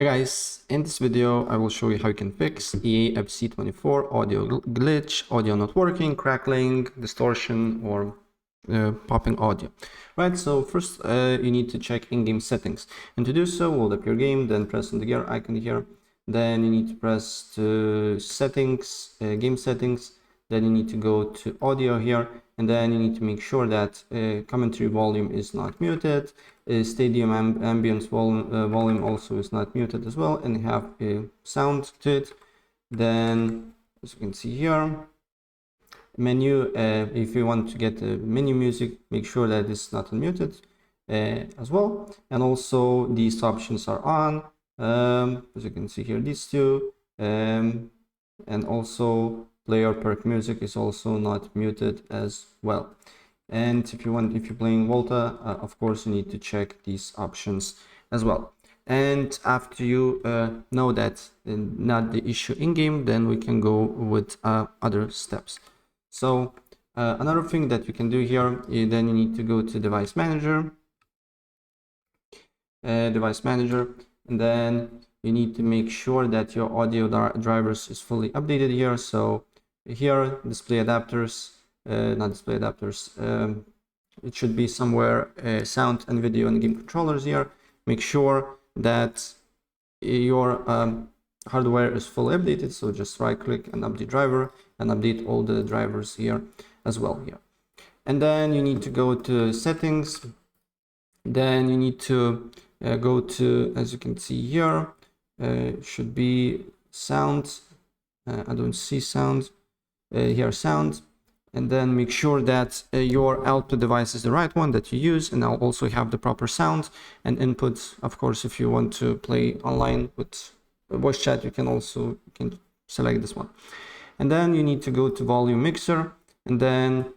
Hey guys, in this video I will show you how you can fix EA FC24 audio glitch, audio not working, crackling, distortion, or popping audio. Right, so first you need to check in-game settings, and to do so load up your game, then press on the gear icon here, then you need to press to settings, game settings, then you need to go to audio here, and then you need to make sure that commentary volume is not muted, stadium ambience volume also is not muted as well, and you have a sound to it. Then, as you can see here, menu, if you want to get menu music, make sure that it's not unmuted as well. And also these options are on, as you can see here, these two, and also player perk music is also not muted as well. And if you're playing Volta, of course you need to check these options as well. And after you know that not the issue in game, then we can go with other steps. So another thing that you can do here, then you need to go to device manager, and then you need to make sure that your audio drivers is fully updated here. So here, display adapters, not display adapters, it should be somewhere sound and video and game controllers here. Make sure that your hardware is fully updated, so just right click and update driver and update all the drivers here as well here. And then you need to go to settings, then you need to go to, as you can see here, should be sound. I don't see sound here, sound, and then make sure that your output device is the right one that you use, and I'll also have the proper sound and input. Of course, if you want to play online with voice chat, you can select this one. And then you need to go to volume mixer, and then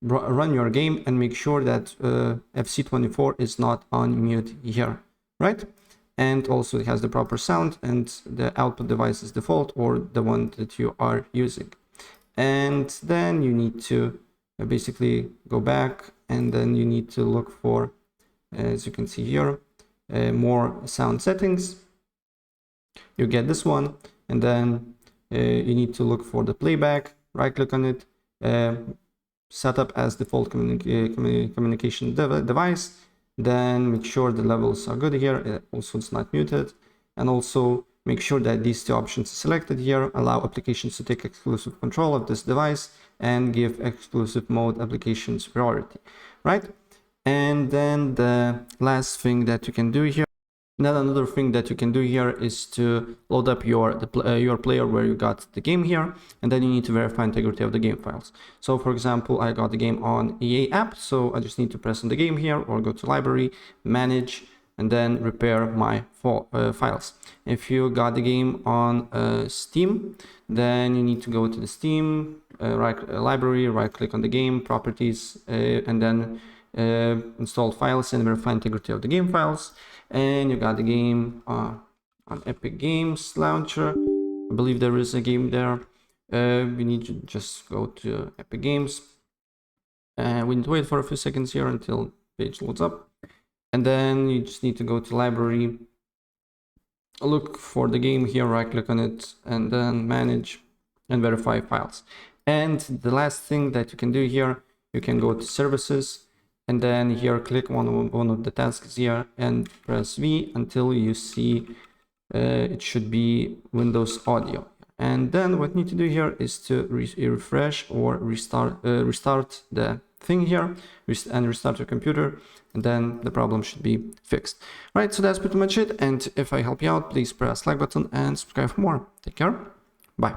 run your game and make sure that FC24 is not on mute here, right? And also it has the proper sound, and the output device is default or the one that you are using. And then you need to basically go back, and then you need to look for, as you can see here, more sound settings. You get this one, and then you need to look for the playback, right click on it, set up as default communication device. Then make sure the levels are good here, also it's not muted, and also make sure that these two options are selected here. Allow applications to take exclusive control of this device and give exclusive mode applications priority, right? And then the last thing that you can do here, another thing that you can do here is to load up your player where you got the game here, and then you need to verify integrity of the game files. So for example, I got the game on EA app, so I just need to press on the game here or go to library, manage, and then repair my files. If you got the game on Steam, then you need to go to the Steam library, right click on the game, properties, and then install files and verify integrity of the game files. And you got the game on Epic Games launcher. I believe there is a game there. We need to just go to Epic Games. We need to wait for a few seconds here until page loads up. And then you just need to go to library, look for the game here, right click on it, and then manage and verify files. And the last thing that you can do here, you can go to services, and then here click one of the tasks here and press V until you see it should be Windows Audio. And then what you need to do here is to refresh or restart the thing here and restart your computer, and then the problem should be fixed. Right, so that's pretty much it. And if I help you out, please press like button and subscribe for more. Take care. Bye.